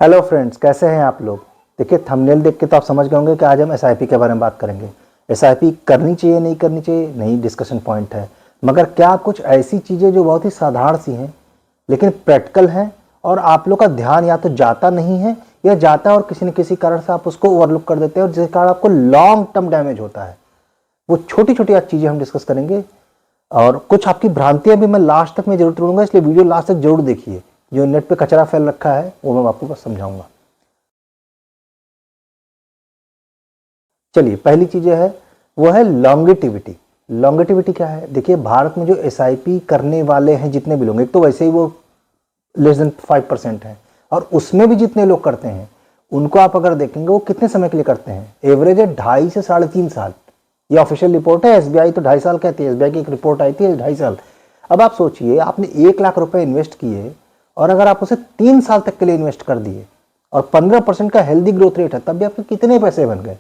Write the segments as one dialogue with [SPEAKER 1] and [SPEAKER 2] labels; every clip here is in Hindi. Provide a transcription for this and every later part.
[SPEAKER 1] हेलो फ्रेंड्स, कैसे हैं आप लोग। देखिए, थंबनेल देख के तो आप समझ गए होंगे कि आज हम एसआईपी के बारे में बात करेंगे। एसआईपी करनी चाहिए नहीं करनी चाहिए, नहीं डिस्कशन पॉइंट है। मगर क्या कुछ ऐसी चीज़ें जो बहुत ही साधारण सी हैं लेकिन प्रैक्टिकल हैं और आप लोग का ध्यान या तो जाता नहीं है या जाता है और किसी न किसी कारण से आप उसको ओवरलुक कर देते हैं और जिसके कारण आपको लॉन्ग टर्म डैमेज होता है। वो छोटी छोटी आज चीज़ें हम डिस्कस करेंगे और कुछ आपकी भ्रांतियां भी मैं लास्ट तक मैं जरूर तोड़ूंगा, इसलिए वीडियो लास्ट तक जरूर देखिए। जो नेट पे कचरा फैल रखा है वो मैं आपको बस समझाऊंगा। चलिए, पहली चीज है वो है लॉन्गेटिविटी। लॉन्गेटिविटी क्या है? देखिए, भारत में जो एसआईपी करने वाले हैं जितने भी लोग, एक तो वैसे ही वो लेस देन 5% है और उसमें भी जितने लोग करते हैं उनको आप अगर देखेंगे वो कितने समय के लिए करते हैं। एवरेज है 2.5 से 3.5 साल। ये ऑफिशियल रिपोर्ट है। एसबीआई तो 2.5 साल कहती है, एसबीआई की एक रिपोर्ट आई थी 2.5 साल। अब आप सोचिए, आपने 1 लाख रुपए इन्वेस्ट किए और अगर आप उसे 3 साल तक के लिए इन्वेस्ट कर दिए और 15% का हेल्दी ग्रोथ रेट है, तब भी आपके कितने पैसे बन गए?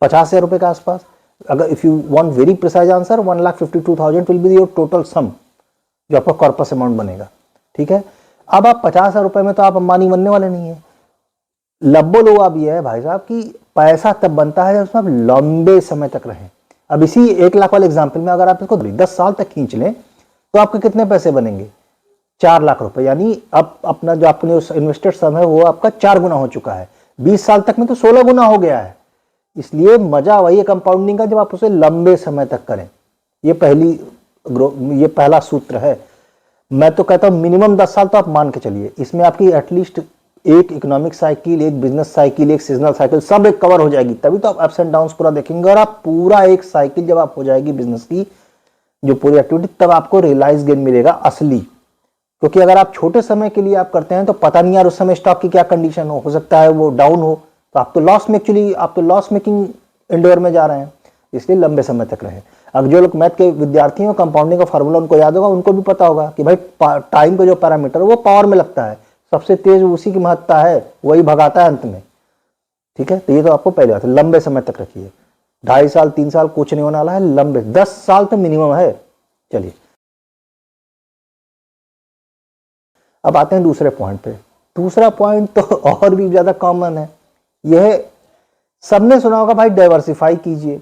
[SPEAKER 1] 50,000 रुपए के आसपास। अगर if you want very precise answer, 1,52,000 will be your total sum जो आपका कॉर्पस अमाउंट बनेगा। ठीक है। अब आप 50,000 रुपए में तो आप अंबानी बनने वाले नहीं है। लब्बो लोग अब यह है भाई साहब कि पैसा तब बनता है जब उसमें आप लंबे समय तक रहें। अब इसी 1 लाख वाले एग्जाम्पल में अगर आप इसको 10 साल तक खींच लें तो आपके कितने पैसे बनेंगे? 4 लाख रुपए। यानी अब अपना जो आपने इन्वेस्टेड सम है वो आपका 4 गुना हो चुका है। 20 साल तक में तो 16 गुना हो गया है। इसलिए मजा वही है कंपाउंडिंग का, जब आप उसे लंबे समय तक करें। ये पहला सूत्र है। मैं तो कहता हूं मिनिमम 10 साल तो आप मान के चलिए। इसमें आपकी एटलीस्ट एक इकोनॉमिक साइकिल, एक बिजनेस साइकिल, एक सीजनल साइकिल सब एक कवर हो जाएगी। तभी तो आप अप्स एंड डाउन्स पूरा देखेंगे और आप पूरा एक साइकिल जब आप हो जाएगी बिजनेस की जो पूरी एक्टिविटी, तब आपको रियलाइज गेन मिलेगा असली। क्योंकि अगर आप छोटे समय के लिए आप करते हैं तो पता नहीं यार उस समय स्टॉक की क्या कंडीशन हो सकता है वो डाउन हो, तो आप तो लॉस मेकिंग इंडोर में जा रहे हैं। इसलिए लंबे समय तक रहे। अब जो लोग मैथ के विद्यार्थी हैं, कंपाउंडिंग का फार्मूला उनको याद होगा, उनको भी पता होगा कि भाई टाइम का जो पैरामीटर वो पावर में लगता है, सबसे तेज उसी की महत्ता है, वही भगाता है अंत में। ठीक है। तो ये तो आपको पहले बात है, लंबे समय तक रखिए। 2.5 साल 3 साल कुछ नहीं होने वाला है, लंबे 10 साल तो मिनिमम है। चलिए, अब आते हैं दूसरे पॉइंट पे। दूसरा पॉइंट तो और भी ज्यादा कॉमन है। यह सबने सुना होगा भाई, डाइवर्सिफाई कीजिए,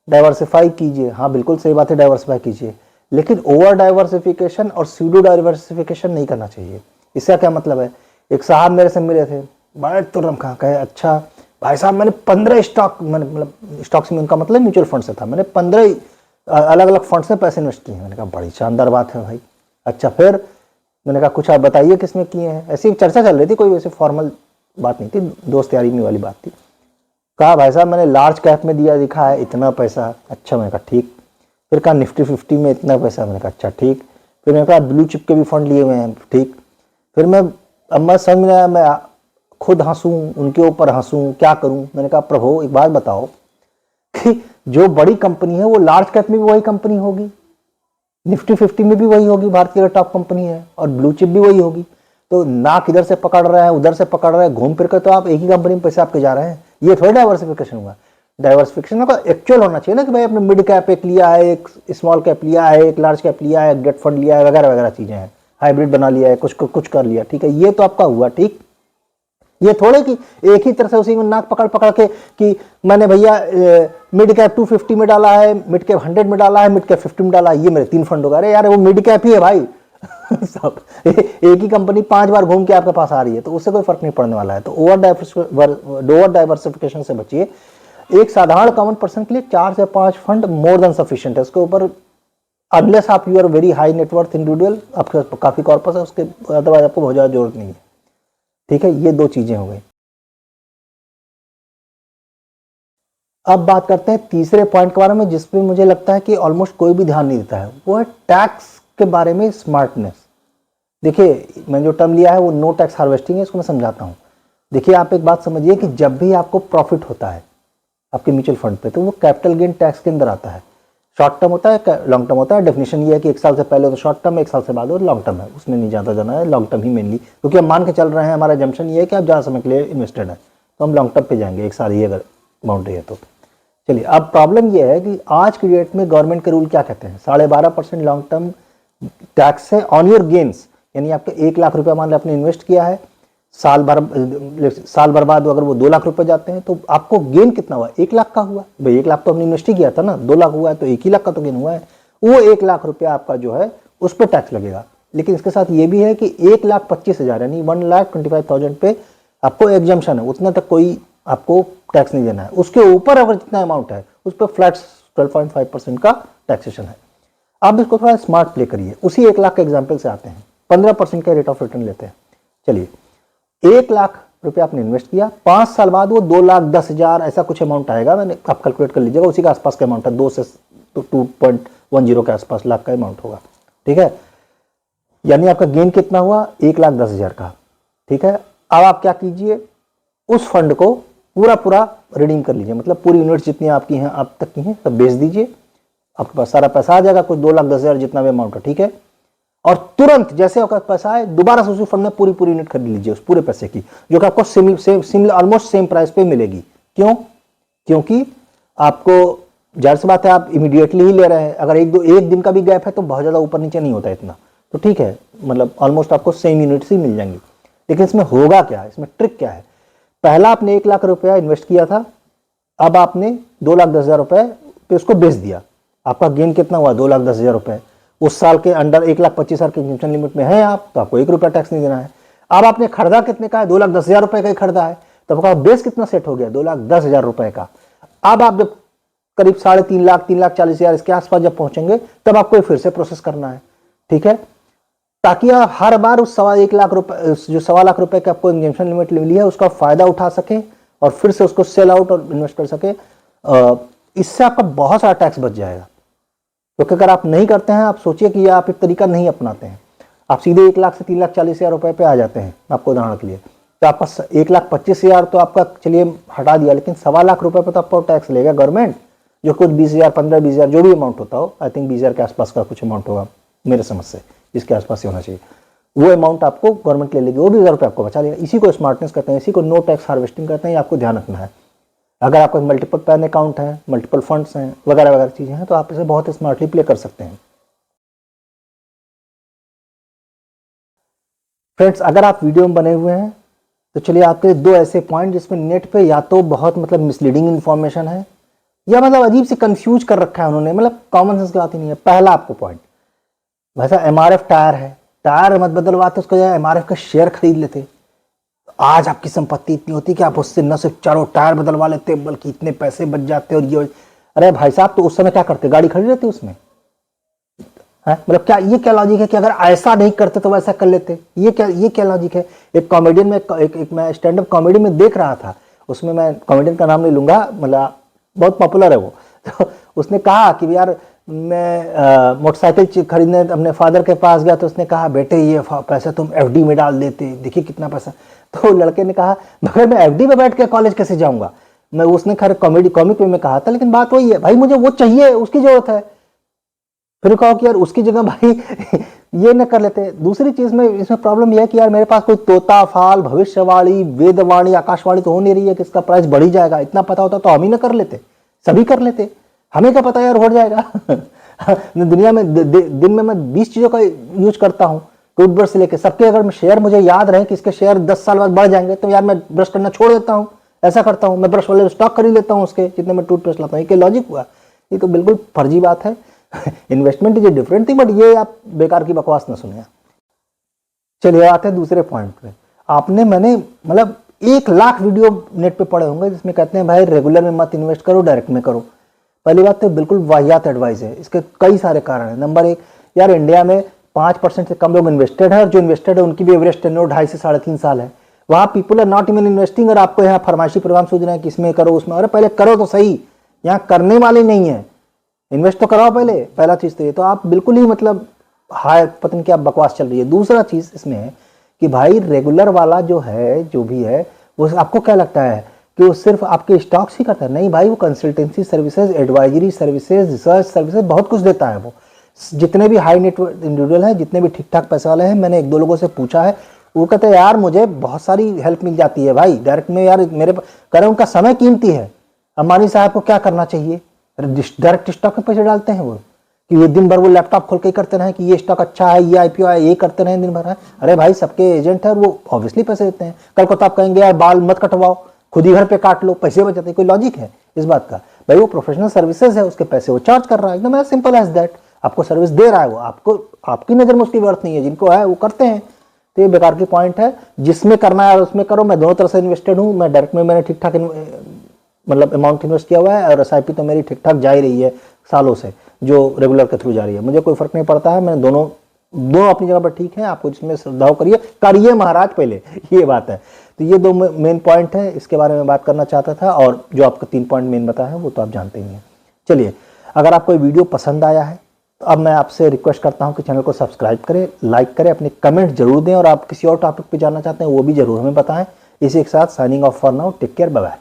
[SPEAKER 1] डाइवर्सिफाई कीजिए। हाँ बिल्कुल सही बात है, डाइवर्सिफाई कीजिए। लेकिन ओवर डाइवर्सिफिकेशन और सूडो डाइवर्सिफिकेशन नहीं करना चाहिए। इसका क्या मतलब है? एक साहब मेरे से मिले थे, बड़े तुरंत कहा, कहे अच्छा भाई साहब मैंने 15 स्टॉक, मैंने मतलब स्टॉक्स में उनका मतलब म्यूचुअल फंड से था, मैंने 15 अलग अलग फंड से पैसे इन्वेस्ट किए। मैंने कहा बड़ी शानदार बात है भाई। अच्छा, फिर मैंने कहा कुछ आप बताइए किसमें किए हैं। ऐसी चर्चा चल रही थी, कोई वैसे फॉर्मल बात नहीं थी, दोस्त यारी वाली बात थी। कहा भाई साहब मैंने लार्ज कैप में दिया दिखा है इतना पैसा। अच्छा, मैंने कहा ठीक। फिर कहा निफ्टी 50 में इतना पैसा। मैंने कहा अच्छा ठीक। फिर मैंने कहा ब्लू चिप के भी फंड लिए हुए हैं। ठीक। फिर अब मैं समझ में आया, मैं खुद हंसूं, उनके ऊपर हंसूं, क्या करूं। मैंने कहा प्रभु एक बात बताओ कि जो बड़ी कंपनी है वो लार्ज कैप में भी वही कंपनी होगी, निफ्टी 50 में भी वही होगी, भारतीय का टॉप कंपनी है, और ब्लू चिप भी वही होगी। तो नाक इधर से पकड़ रहे हैं उधर से पकड़ रहे हैं, घूम फिर कर तो आप एक ही कंपनी में पैसे आपके जा रहे हैं। ये थोड़ा डाइवर्सिफिकेशन हुआ। डाइवर्सिफिकेशन का एक्चुअल होना चाहिए ना कि भाई आपने मिड कैप एक लिया है, एक स्मॉल कैप लिया है, एक लार्ज कैप लिया है, एक डेट फंड लिया है, वगैरह वगैरह चीजें हैं, हाइब्रिड बना लिया है, कुछ कर लिया। ठीक है, ये तो आपका हुआ। ठीक। ये थोड़े कि एक ही तरह से उसी में नाक पकड़ पकड़ के कि मैंने भैया मिड कैप 250 में डाला है, मिड कैप 100 में डाला है, मिड कैप 50 में डाला है, ये मेरे 3 फंड हो गए। अरे यार वो मिड कैप ही है भाई। सब एक ही कंपनी 5 बार घूम के आपके पास आ रही है तो उससे कोई फर्क नहीं पड़ने वाला है। तो ओवर डाइवर्सिफिकेशन से बचिए। एक साधारण कॉमन पर्सन के लिए 4 से 5 फंड मोर देन सफिशिएंट है। उसके ऊपर अनलेस आप you are very high net worth individual, आपके काफी कॉर्पस है, उसके अदरवाइज आपको बहुत ज्यादा जरूरत नहीं है। ठीक है, ये 2 चीजें हो गई। अब बात करते हैं तीसरे पॉइंट के बारे में, जिसपे मुझे लगता है कि ऑलमोस्ट कोई भी ध्यान नहीं देता है, वो है टैक्स के बारे में स्मार्टनेस। देखिए, मैंने जो टर्म लिया है वो नो टैक्स हार्वेस्टिंग है, इसको मैं समझाता हूं। देखिए, आप एक बात समझिए कि जब भी आपको प्रॉफिट होता है आपके म्यूचुअल फंड पे, तो वो कैपिटल गेन टैक्स के अंदर आता है। शॉर्ट टर्म होता है, लॉन्ग टर्म होता है। डेफिनेशन ये है कि 1 साल से पहले तो शॉर्ट टर्म, 1 साल से बाद वो लॉन्ग टर्म है, उसमें नहीं ज्यादा जाना है, लॉन्ग टर्म ही मेनली। क्योंकि हम मान के चल रहे हैं, हमारा जम्पशन ये है कि आप ज्यादा समय के लिए इन्वेस्टेड है, तो हम लॉन्ग टर्म पे जाएंगे, 1 साल ही अगर बाउंड्री है तो। चलिए, अब प्रॉब्लम यह है कि आज की डेट में गवर्नमेंट के रूल क्या कहते हैं? 12.5% लॉन्ग टर्म टैक्स है ऑन योर गेन्स। यानी आपके 1 लाख रुपया मान लो आपने इन्वेस्ट किया है, साल भर बाद अगर वो 2 लाख रुपए जाते हैं तो आपको गेन कितना हुआ? 1 लाख का हुआ। भाई 1 लाख तो हमने इन्वेस्ट ही किया था ना, 2 लाख हुआ है तो 1 ही लाख का तो गेन हुआ है। वो 1 लाख रुपया आपका जो है उस पर टैक्स लगेगा। लेकिन इसके साथ ये भी है कि 1,25,000 यानी 1,25,000 पे आपको एग्जम्पशन है, उतना तक कोई आपको टैक्स नहीं देना है। उसके ऊपर अगर जितना अमाउंट है उस पर फ्लैट 12.5% का टैक्सेशन है। आप इसको थोड़ा स्मार्ट प्ले करिए। उसी 1 लाख के एग्जाम्पल से आते हैं, 15% का रेट ऑफ रिटर्न लेते हैं। चलिए 1 लाख रुपया आपने इन्वेस्ट किया, 5 साल बाद वो 2,10,000 ऐसा कुछ अमाउंट आएगा। मैंने आप कैलकुलेट कर लीजिएगा, उसी के आसपास का अमाउंट है, 2 से 2.10 के आसपास लाख का अमाउंट होगा। ठीक है, यानी आपका गेन कितना हुआ? 1,10,000 का। ठीक है, अब आप क्या कीजिए, उस फंड को पूरा रिडीम कर लीजिए, मतलब पूरी यूनिट्स जितनी आपकी हैं अब तक की हैं सब बेच दीजिए, आपके पास सारा पैसा आ जाएगा, कुछ 2,10,000 जितना भी अमाउंट है। ठीक है, और तुरंत जैसे आपका पैसा आए दोबारा से उसी फंड में पूरी यूनिट खरीद लीजिए उस पूरे पैसे की, जो कि आपको ऑलमोस्ट सेम प्राइस पे मिलेगी। क्यों? क्योंकि आपको जाहिर सी बात है आप इमीडिएटली ही ले रहे हैं। अगर एक दिन का भी गैप है तो बहुत ज़्यादा ऊपर नीचे नहीं होता इतना, तो ठीक है, मतलब ऑलमोस्ट आपको सेम यूनिट्स ही मिल जाएंगी। लेकिन इसमें होगा क्या, इसमें ट्रिक क्या है? पहला आपने 1 लाख रुपया इन्वेस्ट किया था, अब आपने 2,10,000 रुपए पे उसको बेच दिया। आपका गेन कितना हुआ? 2,10,000 रुपए। उस साल के अंडर 1,25,000 की एग्जम्पशन लिमिट में है आप, तो आपको 1 रुपया टैक्स नहीं देना है। अब आपने खरीदा कितने का है? 2,10,000 रुपए का ही खरीदा है, तो आपका बेस कितना सेट हो गया? 2,10,000 रुपए का। अब आप जब करीब 3.5 लाख 3,40,000 इसके आसपास जब पहुंचेंगे तब आपको फिर से प्रोसेस करना है। ठीक है, ताकि आप हर बार उस 1.25 लाख रुपए, जो 1.25 लाख रुपए का आपको एग्जम्पशन लिमिट मिली है उसका फायदा उठा सके और फिर से उसको सेल आउट और इन्वेस्ट कर सके। इससे आपका बहुत सारा टैक्स बच जाएगा। क्योंकि अगर आप नहीं करते हैं, आप सोचिए कि आप एक तरीका नहीं अपनाते हैं, आप सीधे 1 लाख से 3,40,000 रुपए पे आ जाते हैं। आपको उदाहरण के लिए तो आपका 1,25,000 तो आपका चलिए हटा दिया, लेकिन 1.25 लाख रुपए पे तो आपको टैक्स लेगा गवर्नमेंट, जो कुछ 20,000 15-20,000 जो भी अमाउंट होता हो, आई थिंक 20,000 के आसपास का कुछ अमाउंट होगा मेरे समझ से, इसके आसपास ही होना चाहिए। वो अमाउंट आपको गवर्नमेंट ले लेगी, वो भी 1,000 रुपये आपको बचा लेगा। इसी को स्मार्टनेस कहते हैं, इसी को नो टैक्स हार्वेस्टिंग कहते हैं। आपको ध्यान रखना है, अगर आपका मल्टीपल पैन अकाउंट है, मल्टीपल फंड्स हैं, वगैरह वगैरह चीजें हैं, तो आप इसे बहुत स्मार्टली प्ले कर सकते हैं। फ्रेंड्स, अगर आप वीडियो में बने हुए हैं तो चलिए आपके लिए 2 ऐसे पॉइंट जिसमें नेट पे या तो बहुत मतलब मिसलीडिंग इन्फॉर्मेशन है या मतलब अजीब से कंफ्यूज कर रखा है उन्होंने, मतलब कॉमन सेंस की बात ही नहीं है। पहला आपको पॉइंट, वैसा एमआरएफ टायर है, टायर मत बदलवाते, उसको एमआरएफ का शेयर खरीद लेते। आज आपकी संपत्ति इतनी होती कि आप उससे न सिर्फ 4 टायर बदलवा लेते बल्कि इतने पैसे बच जाते। और ये, अरे भाई साहब, तो उस समय क्या करते? गाड़ी खड़ी रहती उसमें है? मतलब क्या ये क्या लॉजिक है कि अगर ऐसा नहीं करते तो वैसा कर लेते? ये क्या लॉजिक है? एक कॉमेडियन में एक मैं स्टैंड अप कॉमेडी में देख रहा था, उसमें मैं कॉमेडियन का नाम नहीं लूंगा, मतलब बहुत पॉपुलर है वो। तो उसने कहा कि यार मैं मोटरसाइकिल खरीदने अपने फादर के पास गया, तो उसने कहा बेटे ये पैसा तुम एफडी में डाल देते, देखिए कितना पैसा। तो लड़के ने कहा मगर मैं एफडी में बैठ के कॉलेज कैसे जाऊंगा? मैं उसने खैर कॉमिक में कहा था, लेकिन बात वही है भाई, मुझे वो चाहिए, उसकी जरूरत है। फिर कहो कि यार उसकी जगह भाई ये न कर लेते। दूसरी चीज में इसमें प्रॉब्लम यह है कि यार मेरे पास कोई तोता फाल भविष्यवाणी वेदवाणी आकाशवाणी तो हो नहीं रही है कि इसका प्राइस बढ़ ही जाएगा। इतना पता होता तो हम ही ना कर लेते, सभी कर लेते, हमें क्या पता यार हो जाएगा। दुनिया में दिन में मैं 20 चीजों का यूज करता हूँ, टूथब्रश से लेकर सबके। अगर शेयर मुझे याद रहे कि इसके शेयर 10 साल बाद बढ़ जाएंगे तो यार मैं ब्रश करना छोड़ देता हूँ, ऐसा करता हूँ। मैं ब्रश वाले स्टॉक खरीद लेता हूँ उसके जितने मैं टूथब्रश लाता हूँ। ये लॉजिक हुआ? ये तो बिल्कुल फर्जी बात है। Investment is a different thing, but ये आप बेकार की बकवास ना सुनिए। चलिए आते हैं दूसरे पॉइंट पे। मैंने मतलब 1 लाख वीडियो नेट पे पड़े होंगे जिसमें कहते हैं भाई रेगुलर में मत इन्वेस्ट करो, डायरेक्ट में करो। पहली बात तो बिल्कुल वाहियात एडवाइस है। इसके कई सारे कारण है। नंबर 1, यार इंडिया में 5% से कम लोग इन्वेस्टेड है, और जो इन्वेस्टेड है उनकी भी एवरेज टेन्योर 2.5 से 3.5 साल है। वहाँ people are not even investing, और आपको यहाँ फरमाइशी प्रोग्राम सोच रहे हैं कि इसमें करो उसमें। अरे पहले करो तो सही, यहाँ करने वाले नहीं है, इन्वेस्ट तो कराओ पहले। पहला चीज तो ये, तो आप बिल्कुल ही मतलब हाय पता नहीं क्या बकवास चल रही है। दूसरा चीज इसमें है कि भाई रेगुलर वाला जो है, जो भी है, वो आपको क्या लगता है कि वो सिर्फ आपके स्टॉक्स ही करता है? नहीं भाई, वो consultancy services, advisory services, research services बहुत कुछ देता है। वो जितने भी हाई नेटवर्थ इंडिविजुअल हैं, जितने भी ठीक ठाक पैसे वाले हैं, मैंने 1-2 लोगों से पूछा है, वो कहते हैं यार मुझे बहुत सारी हेल्प मिल जाती है भाई डायरेक्ट में। यार मेरे करें, उनका समय कीमती है। अंबानी साहब को क्या करना चाहिए? डायरेक्ट स्टॉक में पैसे डालते हैं वो, कि ये दिन भर वो लैपटॉप खोल के करते रहे कि ये स्टॉक अच्छा है, ये आईपीओ है, ये करते रहे दिन भर है। अरे भाई सबके एजेंट है और वो ऑब्वियसली पैसे देते हैं। कल को तो आप कहेंगे यार बाल मत कटवाओ, खुद ही घर पे काट लो, पैसे बचाते, कोई लॉजिक है इस बात का? भाई वो प्रोफेशनल सर्विसेज है, उसके पैसे वो चार्ज कर रहा है, एकदम सिंपल एज दैट। आपको सर्विस दे रहा है वो, आपको आपकी नज़र में उसकी वर्थ नहीं है, जिनको है वो करते हैं। तो ये बेकार की पॉइंट है, जिसमें करना है उसमें करो। मैं दोनों तरफ से इन्वेस्टेड हूँ, मैं डायरेक्ट में मैंने ठीक ठाक मतलब अमाउंट इन्वेस्ट किया हुआ है, और एसआईपी तो मेरी ठीक ठाक जा ही रही है सालों से, जो रेगुलर के थ्रू जा रही है, मुझे कोई फर्क नहीं पड़ता है। मैं दोनों अपनी जगह पर ठीक है, आपको जिसमें श्रद्धा हो करिए महाराज पहले, ये बात है। तो ये 2 मेन पॉइंट है, इसके बारे में बात करना चाहता था। और जो आपको 3 पॉइंट मेन बताया है वो तो आप जानते ही हैं। चलिए, अगर आपको ये वीडियो पसंद आया है तो अब मैं आपसे रिक्वेस्ट करता हूँ कि चैनल को सब्सक्राइब करें, लाइक करें, अपने कमेंट जरूर दें, और आप किसी और टॉपिक पे जानना चाहते हैं वो भी जरूर हमें बताएं। इसी के साथ signing off for now, take care, bye bye.